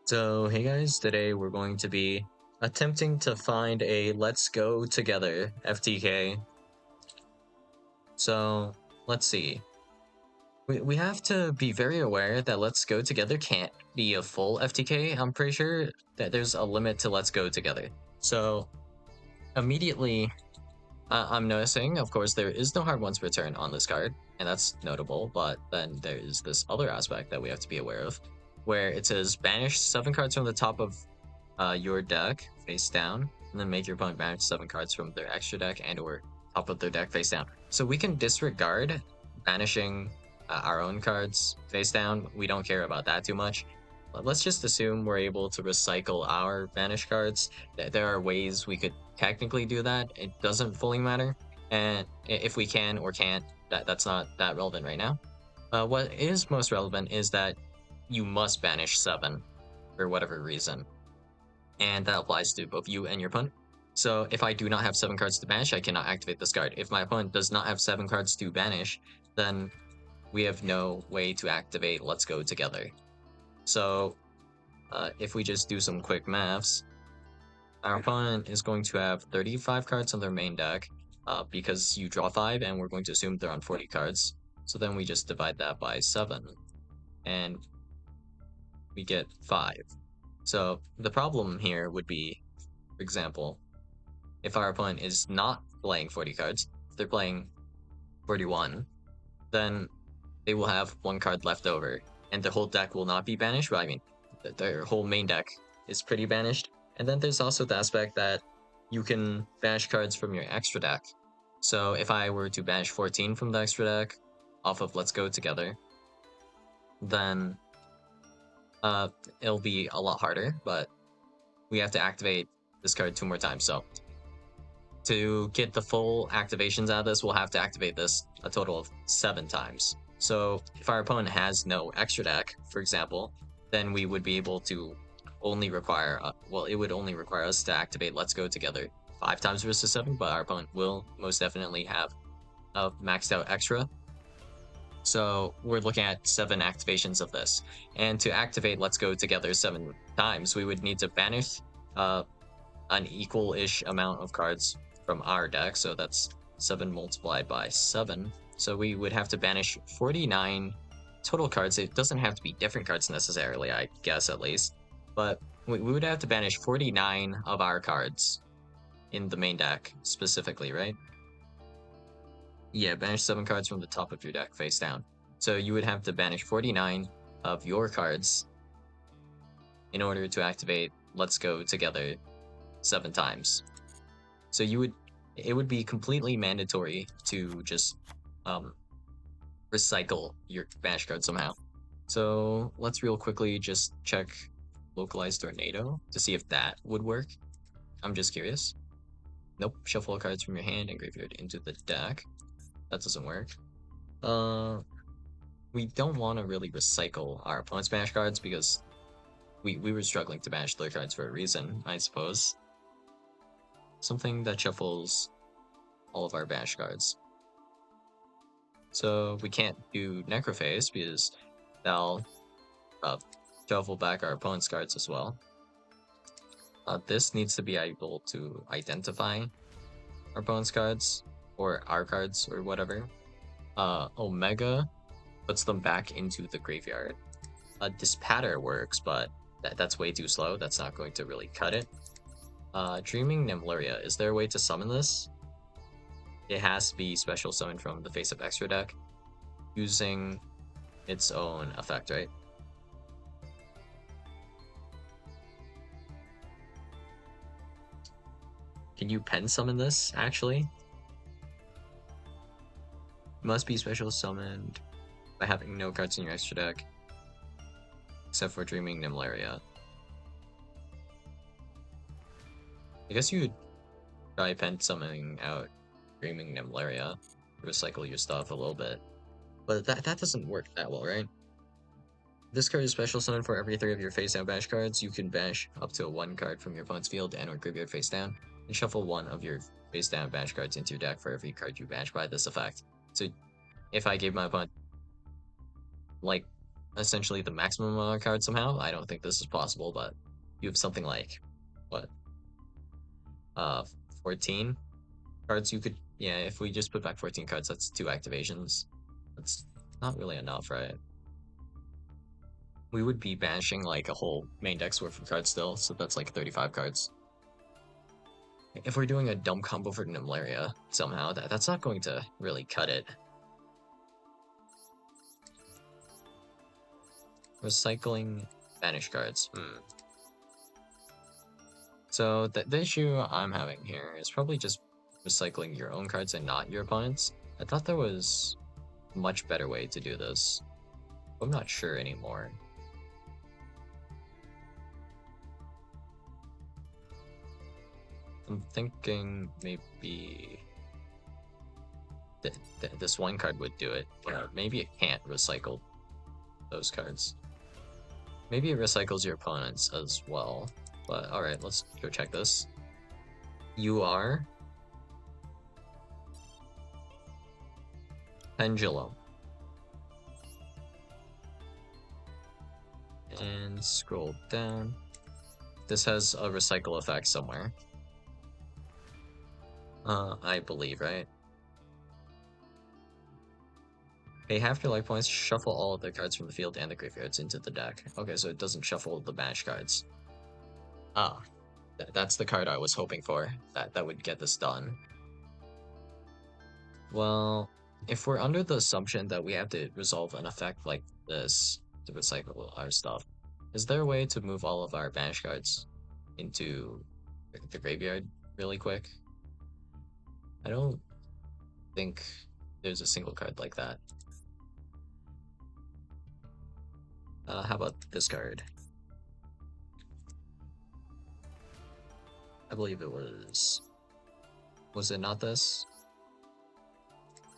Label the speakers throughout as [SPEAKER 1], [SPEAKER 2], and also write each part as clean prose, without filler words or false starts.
[SPEAKER 1] So, hey guys, today we're going to be attempting to find a Let's Go Together FTK. So, let's see. We have to be very aware that Let's Go Together can't be a full FTK. I'm pretty sure that there's a limit to Let's Go Together. So, immediately, I'm noticing, of course, there is no hard ones return on this card, and that's notable, but then there is this other aspect that we have to be aware of, where it says banish 7 cards from the top of your deck face down, and then make your opponent banish 7 cards from their extra deck and or top of their deck face down. So we can disregard banishing our own cards face down. We don't care about that too much. But let's just assume we're able to recycle our banish cards. There are ways we could technically do that. It doesn't fully matter. And if we can or can't, that's not that relevant right now. What is most relevant is that you must banish 7 for whatever reason, and that applies to both you and your opponent. So if I do not have 7 cards to banish, I cannot activate this card. If my opponent does not have 7 cards to banish, then we have no way to activate Let's Go Together. So if we just do some quick maths, our opponent is going to have 35 cards on their main deck because you draw 5, and we're going to assume they're on 40 cards. So then we just divide that by 7, and we get 5. So the problem here would be, for example, if our opponent is not playing 40 cards, if they're playing 41, then they will have 1 card left over, and the whole deck will not be banished. Well, I mean, their whole main deck is pretty banished. And then there's also the aspect that you can banish cards from your extra deck. So if I were to banish 14 from the extra deck off of Let's Go Together, then it'll be a lot harder, but we have to activate this card 2 more times. So to get the full activations out of this, we'll have to activate this a total of 7 times. So if our opponent has no extra deck, for example, then we would be able to only require, it would only require us to activate Let's Go Together 5 times versus 7, but our opponent will most definitely have a maxed out extra. So we're looking at 7 activations of this. And to activate Let's Go Together 7 times, we would need to banish an equal-ish amount of cards from our deck. So that's 7 multiplied by 7. So we would have to banish 49 total cards. It doesn't have to be different cards necessarily, I guess, at least. But we would have to banish 49 of our cards in the main deck specifically, right? Yeah, banish 7 cards from the top of your deck face down. So you would have to banish 49 of your cards in order to activate Let's Go Together 7 times. So it would be completely mandatory to just recycle your banish card somehow. So let's real quickly just check Localized Tornado to see if that would work. I'm just curious. Nope, shuffle cards from your hand and graveyard into the deck. That doesn't work. We don't want to really recycle our opponent's banish cards because we were struggling to banish their cards for a reason, I suppose. Something that shuffles all of our banish cards. So we can't do Necrophase because that'll shuffle back our opponent's cards as well. This needs to be able to identify our opponent's cards or our cards or whatever. Omega puts them back into the graveyard. Dispatter works, but that's way too slow. That's not going to really cut it. Dreaming Nimluria. Is there a way to summon this? It has to be special summoned from the face-up extra deck using its own effect, right? Can you pen summon this, actually? Must be special summoned by having no cards in your extra deck, except for Dreaming Nimluria. I guess you would try pen summoning out Dreaming Nimluria, recycle your stuff a little bit, but that doesn't work that well, right? This card is special summon for every 3 of your face down banish cards. You can banish up to 1 card from your opponent's field and or graveyard face down, and shuffle 1 of your face down banish cards into your deck for every card you banish by this effect. So if I gave my opponent like essentially the maximum amount of cards somehow. I don't think this is possible, but you have something like what, uh, 14 cards you could. Yeah, if we just put back 14 cards, that's 2 activations. That's not really enough, right? We would be banishing like a whole main deck's worth of cards still, so that's like 35 cards. If we're doing a dumb combo for Nimlaria somehow, that's not going to really cut it. Recycling banish cards. So the issue I'm having here is probably just recycling your own cards and not your opponent's. I thought there was a much better way to do this. I'm not sure anymore. I'm thinking maybe this one card would do it, but maybe it can't recycle those cards. Maybe it recycles your opponent's as well. But alright, let's go check this. You are Pendulum. And scroll down. This has a recycle effect somewhere. I believe, right? Pay half your life points, shuffle all of the cards from the field and the graveyards into the deck. Okay, so it doesn't shuffle the banish cards. Ah, that's the card I was hoping for. That would get this done. Well, if we're under the assumption that we have to resolve an effect like this to recycle our stuff, is there a way to move all of our banish cards into the graveyard really quick? I don't think there's a single card like that. How about this card? I believe it was... Was it not this?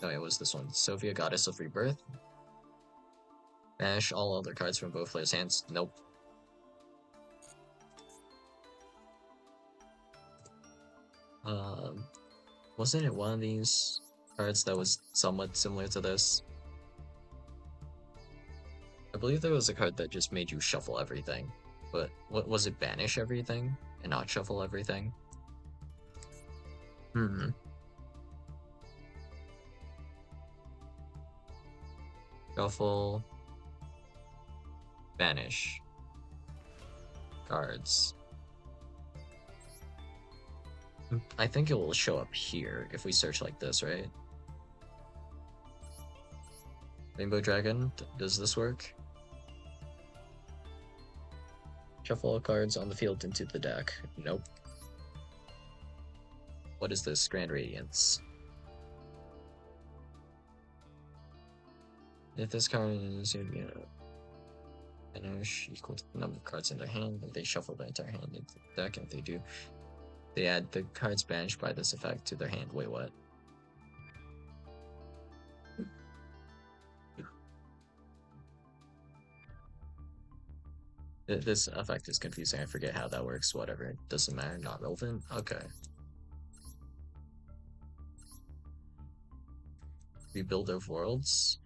[SPEAKER 1] No, it was this one. Sophia, Goddess of Rebirth. Banish all other cards from both players' hands. Nope. Wasn't it one of these cards that was somewhat similar to this? I believe there was a card that just made you shuffle everything. But what was it, banish everything and not shuffle everything? Shuffle, banish cards. I think it will show up here if we search like this, right? Rainbow Dragon, does this work? Shuffle all cards on the field into the deck. Nope. What is this? Grand Radiance. If this card is, banish equal to the number of cards in their hand, then they shuffle the entire hand into the deck, and if they do, they add the cards banished by this effect to their hand. Wait, what? This effect is confusing. I forget how that works. Whatever. It doesn't matter. Not relevant. Okay. Rebuild of Worlds.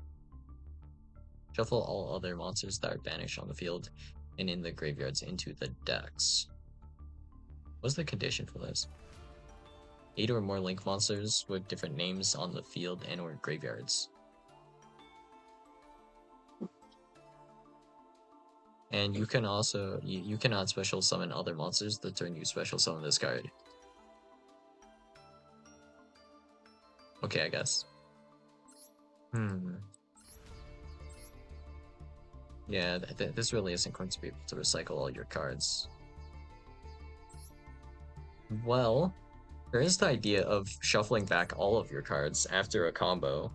[SPEAKER 1] Shuffle all other monsters that are banished on the field and in the graveyards into the decks. What's the condition for this? 8 or more link monsters with different names on the field and or graveyards. And you can also, you cannot special summon other monsters the turn you special summon this card. Okay, I guess. Yeah, this really isn't going to be able to recycle all your cards. Well, there is the idea of shuffling back all of your cards after a combo,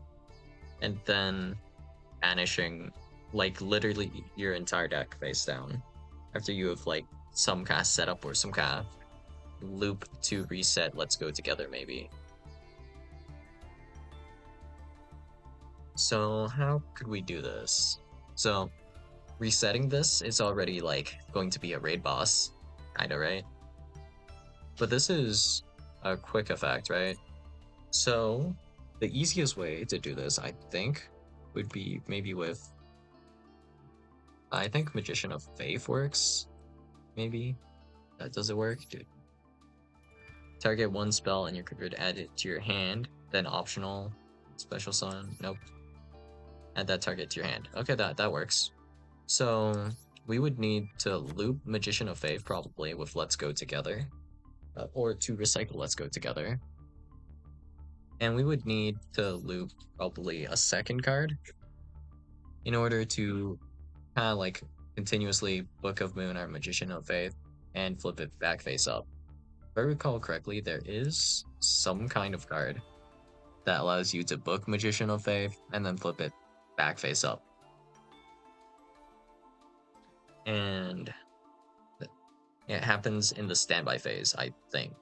[SPEAKER 1] and then banishing, like, literally your entire deck face down, after you have, like, some kind of setup or some kind of loop to reset Let's Go Together, maybe. So how could we do this? So resetting this is already, like, going to be a raid boss, kinda, right? But this is a quick effect, right? So the easiest way to do this, I think, would be maybe with I think Magician of Faith works. Maybe. Does it work? Dude. Target one spell and you could add it to your hand. Then optional special summon. Nope. Add that target to your hand. Okay, that works. So we would need to loop Magician of Faith probably with Let's Go Together. Or to recycle Let's Go Together. And we would need to loop probably a second card in order to kind of like continuously Book of Moon our Magician of Faith and flip it back face up. If I recall correctly, there is some kind of card that allows you to book Magician of Faith and then flip it back face up. And it happens in the standby phase, I think.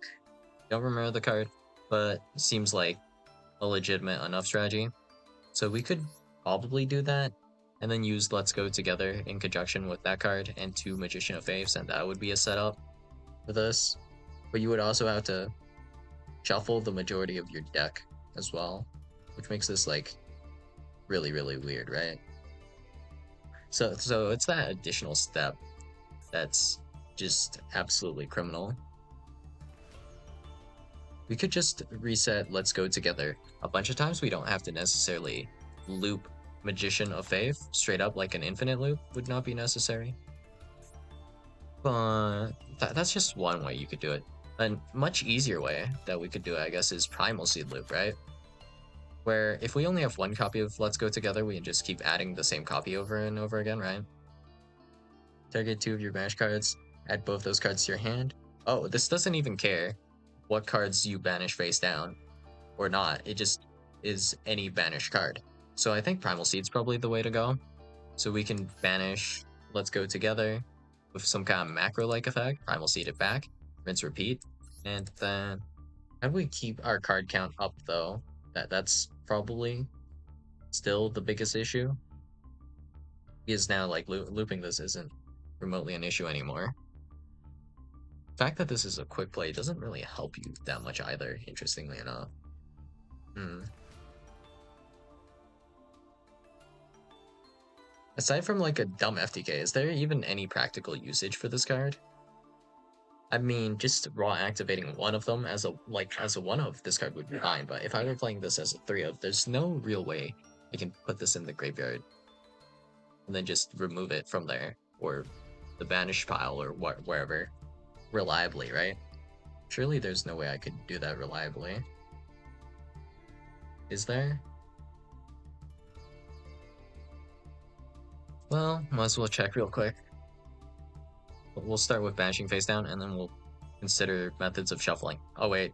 [SPEAKER 1] Don't remember the card, but seems like a legitimate enough strategy. So we could probably do that and then use Let's Go Together in conjunction with that card and 2 Magician of Faiths, and that would be a setup for this. But you would also have to shuffle the majority of your deck as well, which makes this like really, really weird, right? So it's that additional step that's just absolutely criminal. We could just reset Let's Go Together a bunch of times. We don't have to necessarily loop Magician of Faith straight up like an infinite loop would not be necessary. But that's just one way you could do it. A much easier way that we could do it, I guess, is Primal Seed loop, right? Where if we only have one copy of Let's Go Together, we can just keep adding the same copy over and over again, right? Target 2 of your banish cards, add both those cards to your hand. Oh, this doesn't even care what cards you banish face down or not. It just is any banish card. So I think Primal Seed's probably the way to go. So we can banish Let's Go Together with some kind of macro-like effect, Primal Seed it back, rinse repeat, and then how do we keep our card count up though? That's probably still the biggest issue. Because now like looping this isn't remotely an issue anymore. The fact that this is a quick play doesn't really help you that much either, interestingly enough. Aside from like a dumb FTK, is there even any practical usage for this card? I mean, just raw activating one of them as a one of this card would be fine, but if I were playing this as a 3 of, there's no real way I can put this in the graveyard and then just remove it from there or the banish pile or wherever reliably, right? Surely there's no way I could do that reliably. Is there? Well, might as well check real quick. We'll start with banishing face down, and then we'll consider methods of shuffling. Oh wait,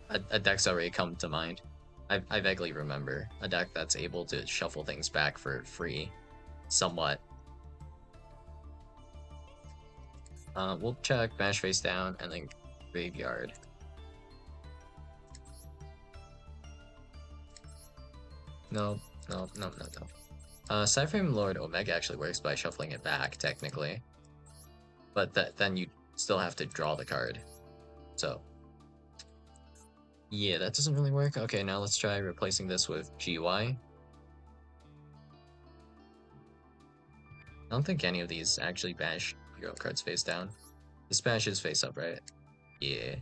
[SPEAKER 1] a deck's already come to mind. I vaguely remember a deck that's able to shuffle things back for free, somewhat. We'll check banish face down, and then graveyard. No. Cyframe Lord Omega actually works by shuffling it back, technically. But then you still have to draw the card. So, yeah, that doesn't really work. Okay, now let's try replacing this with GY. I don't think any of these actually banish your cards face down. This banishes face up, right? Yeah.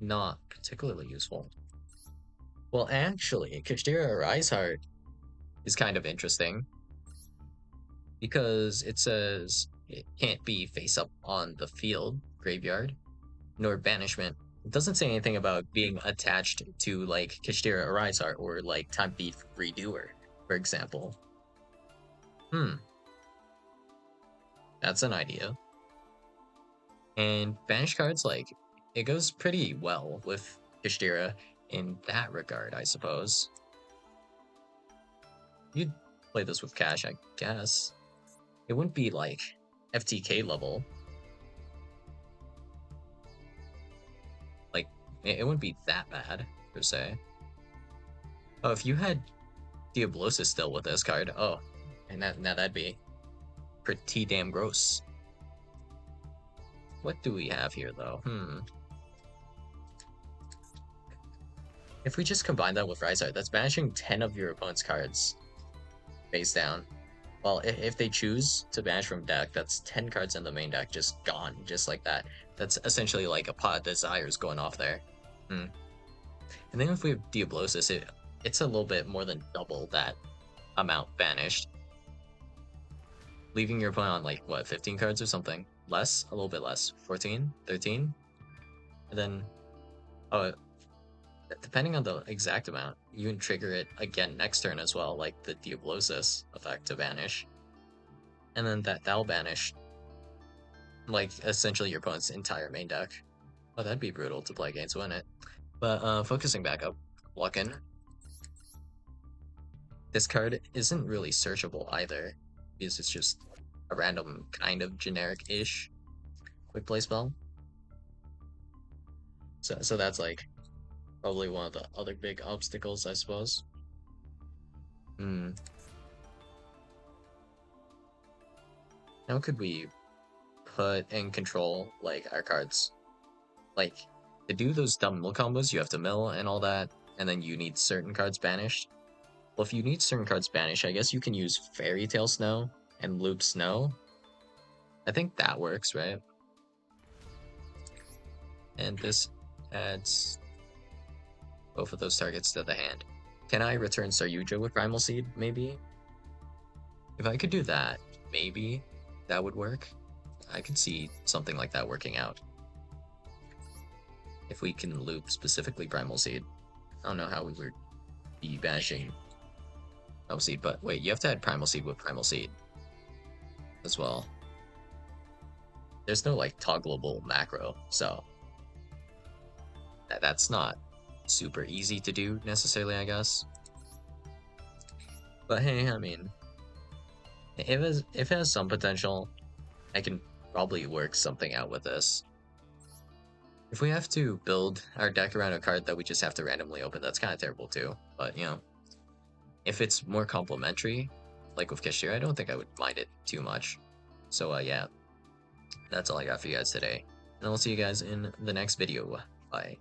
[SPEAKER 1] Not particularly useful. Well, actually, Kashtira Riseheart is kind of interesting because it says it can't be face up on the field, graveyard, nor banishment. It doesn't say anything about being attached to like Kashtira Riseheart or like Time Thief Redoer, for example. That's an idea. And banish cards, like, it goes pretty well with Kashtira in that regard, I suppose. You'd play this with Cash, I guess. It wouldn't be like FTK level. Like, it wouldn't be that bad, per se. Oh, if you had Diablosis still with this card, oh, and now that'd be pretty damn gross. What do we have here, though? If we just combine that with Riseheart, that's banishing 10 of your opponent's cards face down. Well, if they choose to banish from deck, that's 10 cards in the main deck just gone, just like that. That's essentially like a pot of desires going off there. Hmm. And then if we have Diablosis, it's a little bit more than double that amount banished, leaving your opponent on like what, 15 cards or something? Less, a little bit less, 14, 13, and then oh, depending on the exact amount, you can trigger it again next turn as well, like the Diablosis effect to banish, and then that'll banish like essentially your opponent's entire main deck. Oh, that'd be brutal to play against, wouldn't it? But focusing back up, Lucken. This card isn't really searchable either, because it's just a random kind of generic-ish quick play spell. So that's like probably one of the other big obstacles, I suppose. Hmm. How could we put and control like our cards? Like to do those dumb mill combos, you have to mill and all that, and then you need certain cards banished. Well, if you need certain cards banished, I guess you can use Fairy Tale Snow and Loop Snow. I think that works, right? And this adds both of those targets to the hand. Can I return Saryuja with Primal Seed, maybe? If I could do that, maybe that would work. I could see something like that working out. If we can loop specifically Primal Seed. I don't know how we would be banishing Primal Seed, but wait, you have to add Primal Seed with Primal Seed as well. There's no like toggleable macro, so that's not super easy to do necessarily, I guess. But hey, I mean, if it has some potential, I can probably work something out with this. If we have to build our deck around a card that we just have to randomly open, that's kind of terrible too. But, you know, if it's more complementary, like with Kashir, I don't think I would mind it too much. So, yeah, that's all I got for you guys today. And I'll see you guys in the next video. Bye.